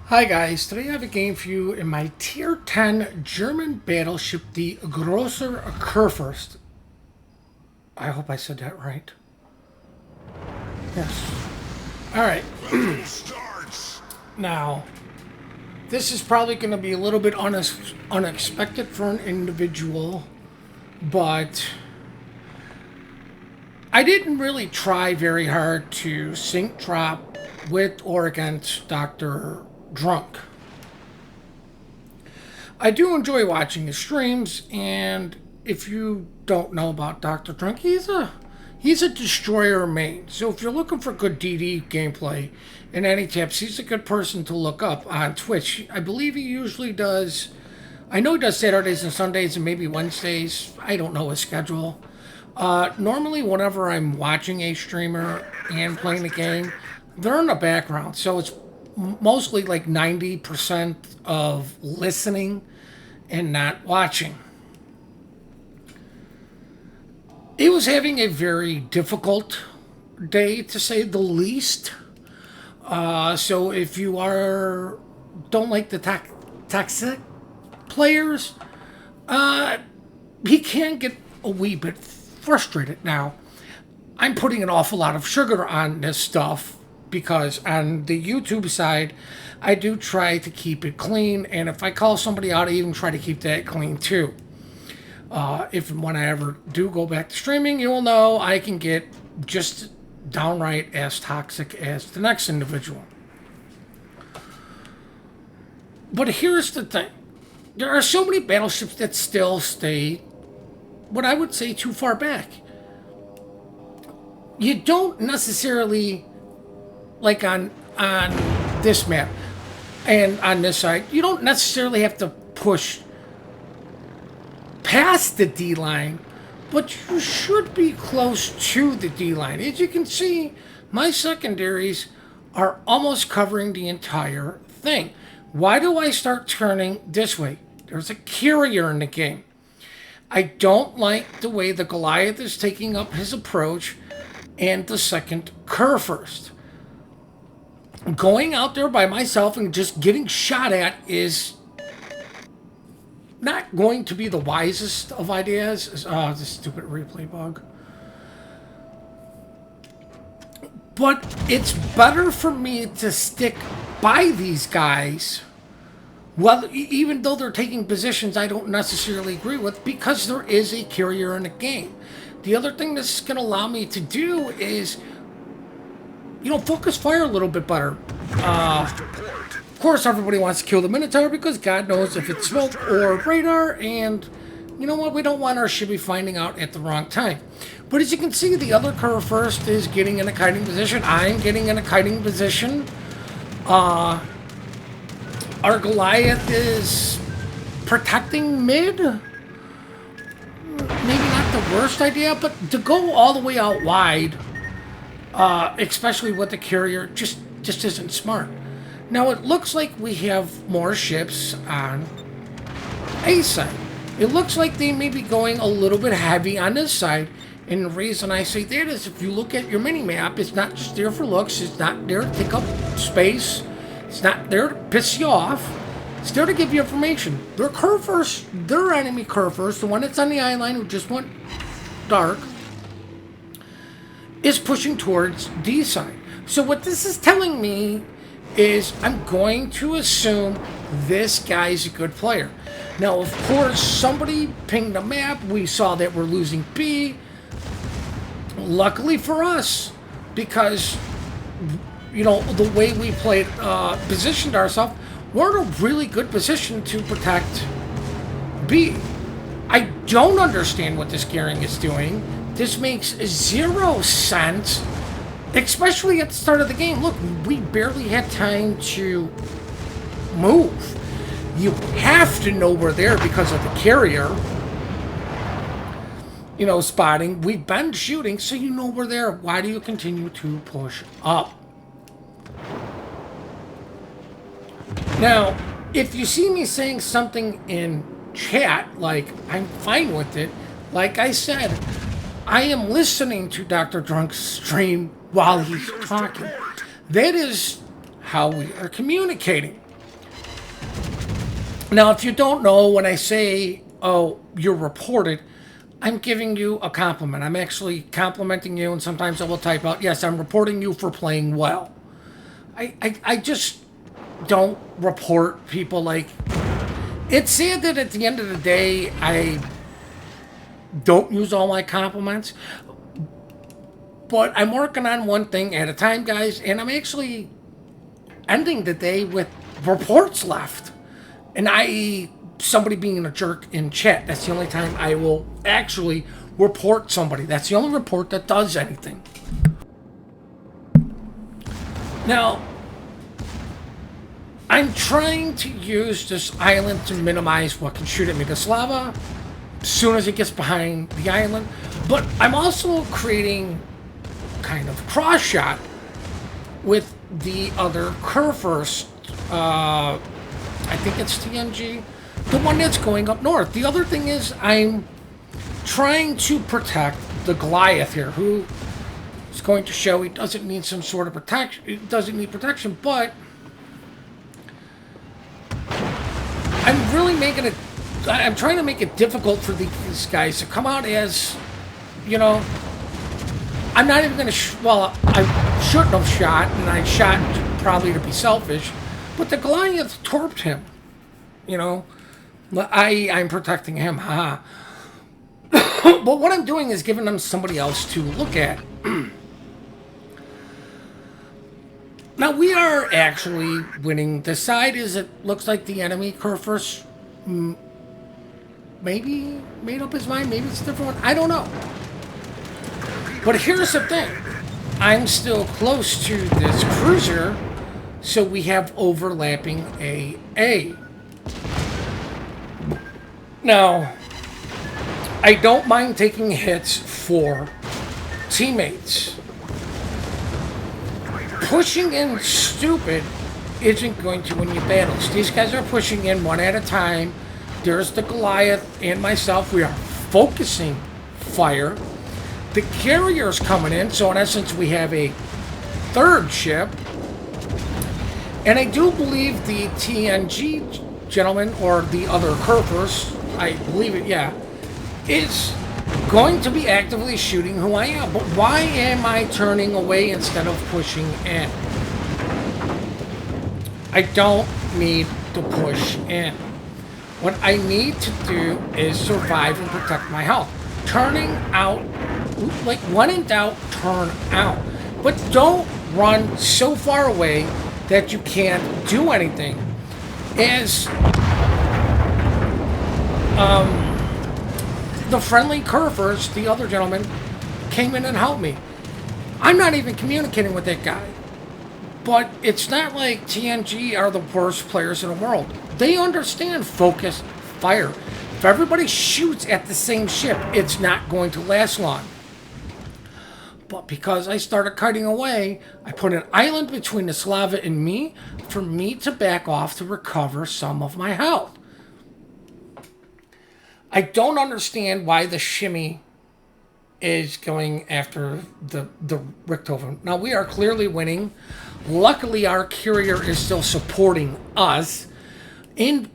Hi guys, today I have a game for you in my Tier 10 German battleship, the Grosser Kurfürst. I hope I said that right. Yes. Alright. Now, this is probably going to be a little bit unexpected for an individual, but I didn't really try very hard to sync drop with or against Dr. Drunk. I do enjoy watching his streams, and if you don't know about Dr. Drunk, he's a destroyer main. So if you're looking for good DD gameplay and any tips, he's a good person to look up on Twitch. I believe he usually does. I know he does Saturdays and Sundays and maybe Wednesdays. I don't know his schedule. Normally, whenever I'm watching a streamer and playing the game, they're in the background, so it's mostly like 90% of listening and not watching. It was having a very difficult day, to say the least. So if you don't like the toxic players, he can get a wee bit frustrated. Now, I'm putting an awful lot of sugar on this stuff because on the YouTube side, I do try to keep it clean, and if I call somebody out, I even try to keep that clean too. If when I ever do go back to streaming, you will know I can get just downright as toxic as the next individual. But here's the thing. There are so many battleships that still stay, what I would say, too far back. You don't necessarily, like on this map and on this side, you don't necessarily have to push past the D line, but you should be close to the D line. As you can see, my secondaries are almost covering the entire thing. Why do I start turning this way? There's a carrier in the game. I don't like the way the Goliath is taking up his approach and the second Kurfürst. Going out there by myself and just getting shot at is not going to be the wisest of ideas. Oh, this stupid replay bug. But it's better for me to stick by these guys, well, even though they're taking positions I don't necessarily agree with, because there is a carrier in the game. The other thing this is going to allow me to do is, focus fire a little bit better. Of course, everybody wants to kill the Minotaur because God knows if it's smoke or radar, and you know what? We don't want our shibby finding out at the wrong time. But as you can see, the other Kurfürst is getting in a kiting position. I'm getting in a kiting position. Our Goliath is protecting mid. Maybe not the worst idea, but to go all the way out wide, especially with the carrier, just isn't smart. Now it looks like we have more ships on A side. It looks like they may be going a little bit heavy on this side, and the reason I say that is if you look at your mini-map, it's not just there for looks, it's not there to take up space, it's not there to piss you off, it's there to give you information. Their enemy Kurfürst, the one that's on the eye line who just went dark, is pushing towards D side. So what this is telling me is I'm going to assume this guy's a good player. Now, of course, somebody pinged the map. We saw that we're losing B. Luckily for us, because, the way we played, positioned ourselves, we're in a really good position to protect B. I don't understand what this gearing is doing. This makes 0 sense. Especially at the start of the game. Look, we barely had time to move. You have to know we're there because of the carrier. Spotting. We've been shooting, so you know we're there. Why do you continue to push up? Now, if you see me saying something in chat, like, I'm fine with it, like I said, I am listening to Dr. Drunk's stream while he's talking. That is how we are communicating. Now, if you don't know, when I say, oh, you're reported, I'm giving you a compliment. I'm actually complimenting you, and sometimes I will type out, yes, I'm reporting you for playing well. I just don't report people like. It's sad that at the end of the day, I don't use all my compliments, but I'm working on one thing at a time, guys, and I'm actually ending the day with reports left. And i.e., somebody being a jerk in chat. That's the only time I will actually report somebody. That's the only report that does anything. Now, I'm trying to use this island to minimize what can shoot at me. This lava, as soon as it gets behind the island. But I'm also creating kind of cross shot with the other curvers. I think it's TNG, the one that's going up north. The other thing is I'm trying to protect the Goliath here, who is going to show he doesn't need some sort of protection. He doesn't need protection, but I'm really making it. I'm trying to make it difficult for these guys to come out as, you know. I'm not even going to. Well, I shouldn't have shot, and I shot probably to be selfish. But the Goliath torped him. You know, I'm protecting him. Haha. But what I'm doing is giving them somebody else to look at. Now, we are actually winning. The side is, it looks like the enemy Kerfers maybe made up his mind. Maybe it's a different one. I don't know. But here's the thing. I'm still close to this cruiser, so we have overlapping AA. Now, I don't mind taking hits for teammates. Pushing in stupid isn't going to win you battles. These guys are pushing in one at a time. There's the Goliath and myself. We are focusing fire. The carrier's coming in, so in essence we have a third ship. And I do believe the TNG gentleman, or the other Kerpers, I believe it, yeah, is going to be actively shooting who I am. But why am I turning away instead of pushing in? I don't need to push in. What I need to do is survive and protect my health. Turning out, like when in doubt, turn out. But don't run so far away that you can't do anything. As the friendly Kerfers, the other gentleman, came in and helped me. I'm not even communicating with that guy. But it's not like TNG are the worst players in the world. They understand focus, fire. If everybody shoots at the same ship, it's not going to last long. But because I started cutting away, I put an island between the Slava and me for me to back off to recover some of my health. I don't understand why the shimmy is going after the Richthofen. Now, we are clearly winning. Luckily, our carrier is still supporting us. In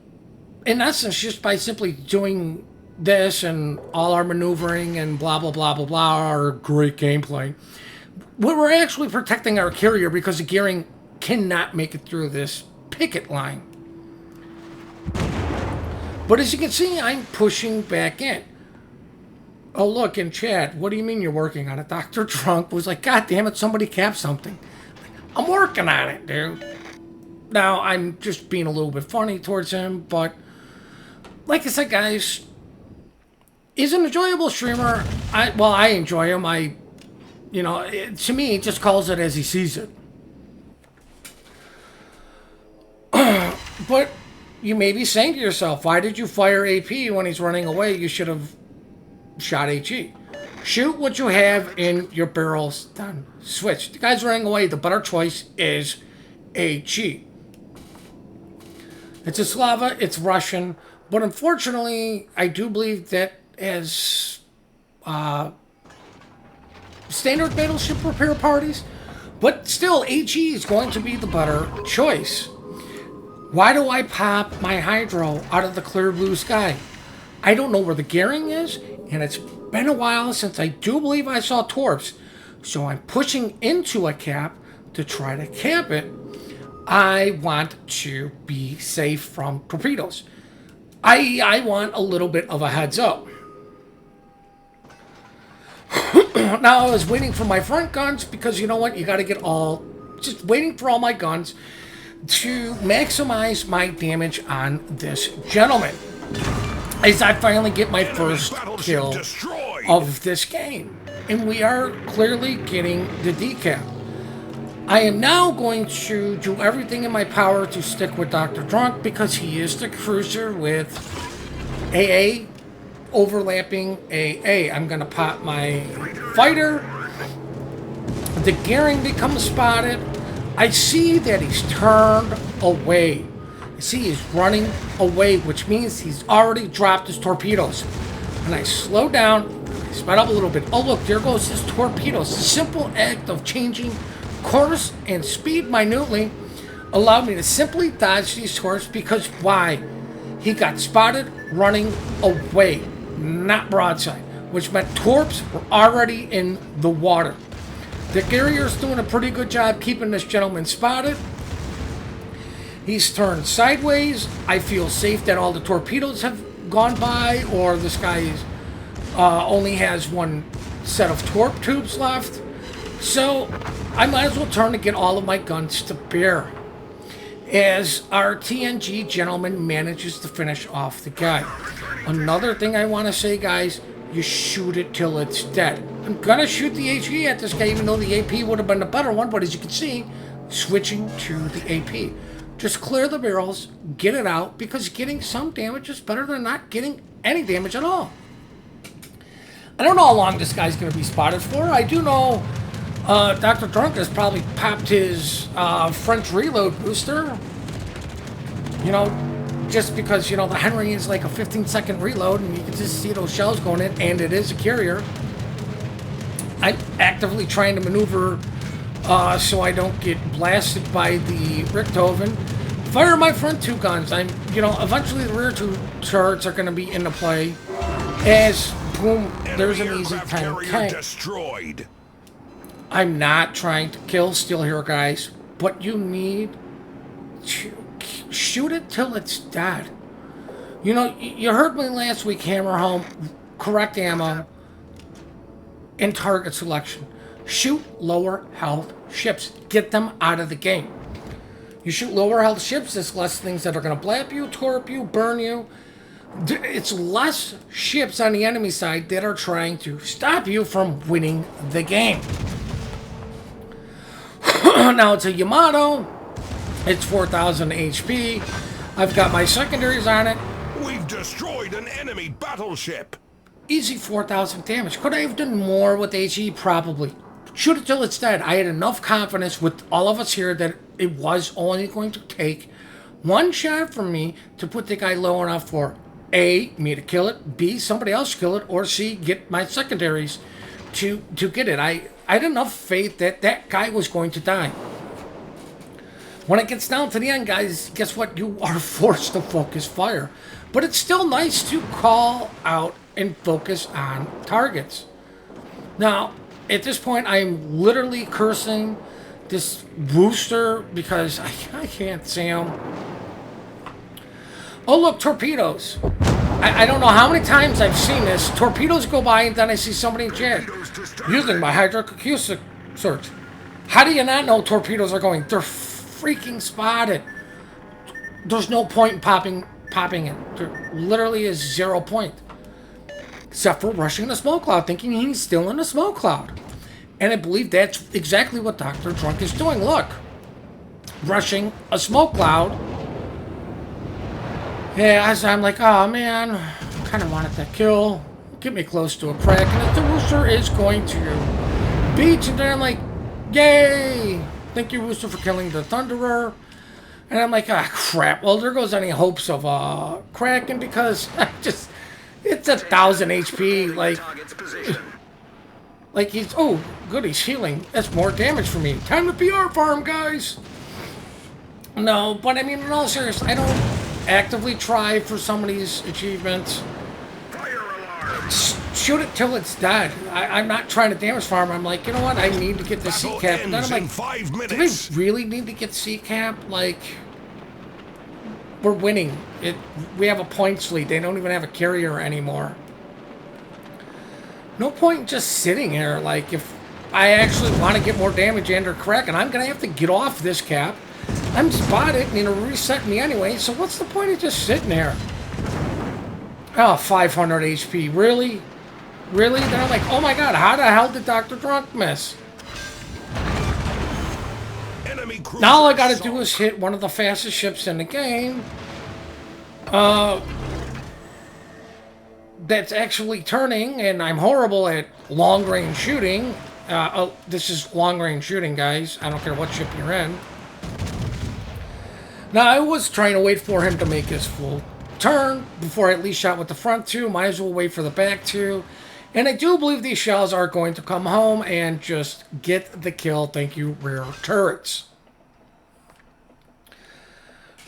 essence, just by simply doing this and all our maneuvering and blah, blah, blah, blah, blah, our great gameplay, we're actually protecting our carrier because the gearing cannot make it through this picket line. But as you can see, I'm pushing back in. Oh, look, in chat, what do you mean you're working on it? Dr. Drunk was like, God damn it, somebody cap something. I'm working on it, dude. Now, I'm just being a little bit funny towards him, but like I said, guys, he's an enjoyable streamer. I enjoy him. To me, he just calls it as he sees it. But you may be saying to yourself, why did you fire AP when he's running away? You should have shot HE. Shoot what you have in your barrels. Done. Switch. The guy's running away. The better choice is HE. It's a Slava. It's Russian. But unfortunately, I do believe that as standard battleship repair parties, but still, HE is going to be the better choice. Why do I pop my hydro out of the clear blue sky? I don't know where the gearing is, and it's been a while since I do believe I saw torps. So I'm pushing into a cap to try to cap it. I want to be safe from torpedoes. I want a little bit of a heads up. Now I was waiting for my front guns because you know what? You got to get all... Just waiting for all my guns to maximize my damage on this gentleman. As I finally get my first kill of this game. And we are clearly getting the decap. I am now going to do everything in my power to stick with Dr. Drunk because he is the cruiser with AA overlapping AA. I'm going to pop my fighter. The gearing becomes spotted. I see that he's turned away. I see he's running away, which means he's already dropped his torpedoes. And I slow down, I sped up a little bit. Oh look, there goes his torpedoes. Simple act of changing course and speed minutely allowed me to simply dodge these torps because why? He got spotted running away, not broadside, which meant torps were already in the water. The carrier's doing a pretty good job keeping this gentleman spotted. He's turned sideways. I feel safe that all the torpedoes have gone by, or this guy only has one set of torp tubes left. So I might as well turn to get all of my guns to bear as our TNG gentleman manages to finish off the guy. Another thing I want to say, guys, you shoot it till it's dead. I'm gonna shoot the HE at this guy, even though the AP would have been the better one, but as you can see, switching to the AP. Just clear the barrels, get it out, because getting some damage is better than not getting any damage at all. I don't know how long this guy's gonna be spotted for. I do know Dr. Drunk has probably popped his French reload booster. You know, just because, you know, the Henry is like a 15-second reload and you can just see those shells going in, and it is a carrier. I'm actively trying to maneuver so I don't get blasted by the Richthofen. Fire my front two guns. You know, eventually the rear two turrets are going to be into play. As, boom, there's an easy 10K. Destroyed. I'm not trying to kill Steel Hero, guys, but you need to shoot it till it's dead. You know, you heard me last week hammer home correct ammo and target selection. Shoot lower health ships. Get them out of the game. You shoot lower health ships, there's less things that are going to blap you, torp you, burn you. It's less ships on the enemy side that are trying to stop you from winning the game. Now it's a Yamato. It's 4,000 HP. I've got my secondaries on it. We've destroyed an enemy battleship. Easy 4,000 damage. Could I have done more with HE? Probably. Shoot it till it's dead. I had enough confidence with all of us here that it was only going to take one shot from me to put the guy low enough for A, me to kill it, B, somebody else kill it, or C, get my secondaries to get it. I had enough faith that that guy was going to die. When it gets down to the end, guys, guess what? You are forced to focus fire. But it's still nice to call out and focus on targets. Now, at this point, I'm literally cursing this booster because I can't see him. Oh, look, torpedoes. I don't know how many times I've seen this. Torpedoes go by and then I see somebody in chat using my hydroacoustic search. How do you not know torpedoes are going? They're freaking spotted. There's no point in popping it. There literally is 0 point. Except for rushing the smoke cloud, thinking he's still in the smoke cloud. And I believe that's exactly what Dr. Drunk is doing. Look. Rushing a smoke cloud. Yeah, as I'm like, oh man, kind of wanted that kill. Get me close to a crack. And the Rooster is going to beach. And then I'm like, yay. Thank you, Rooster, for killing the Thunderer. And I'm like, ah, crap. Well, there goes any hopes of cracking because it's 1,000 HP. Like he's, oh, good, he's healing. That's more damage for me. Time to PR farm, guys. No, but I mean, in all seriousness, I don't actively try for some of these achievements. Fire alarm! Shoot it till it's dead. I'm not trying to damage farm. I'm like, you know what? I need to get the Battle C-cap. And then ends I'm in like, 5 do we minutes. really need to get C-cap? Like, we're winning. We have a points lead. They don't even have a carrier anymore. No point in just sitting here. Like, if I actually want to get more damage and or crack, and I'm going to have to get off this cap. I'm spotted and it'll reset me anyway, so what's the point of just sitting there? Oh, 500 HP. Really? Really? Then I'm like, oh my god, how the hell did Dr. Drunk miss? Enemy cruiser Now all I gotta sunk. do is hit one of the fastest ships in the game. That's actually turning, and I'm horrible at long-range shooting. This is long-range shooting, guys. I don't care what ship you're in. Now, I was trying to wait for him to make his full turn before I at least shot with the front two. Might as well wait for the back two. And I do believe these shells are going to come home and just get the kill. Thank you, rear turrets.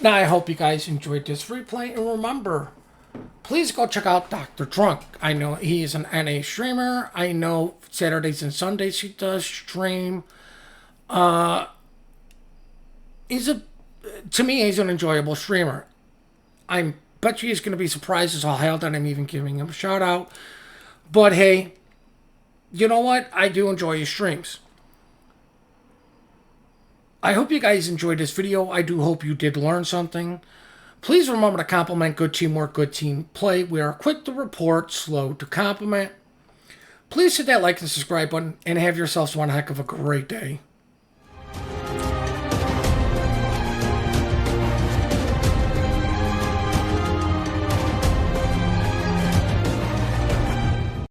Now, I hope you guys enjoyed this replay. And remember, please go check out Dr. Drunk. I know he is an NA streamer. I know Saturdays and Sundays he does stream. To me, he's an enjoyable streamer. I bet you he's going to be surprised as all hell that I'm even giving him a shout out. But hey, you know what? I do enjoy his streams. I hope you guys enjoyed this video. I do hope you did learn something. Please remember to compliment good teamwork, good team play. We are quick to report, slow to compliment. Please hit that like and subscribe button and have yourselves one heck of a great day.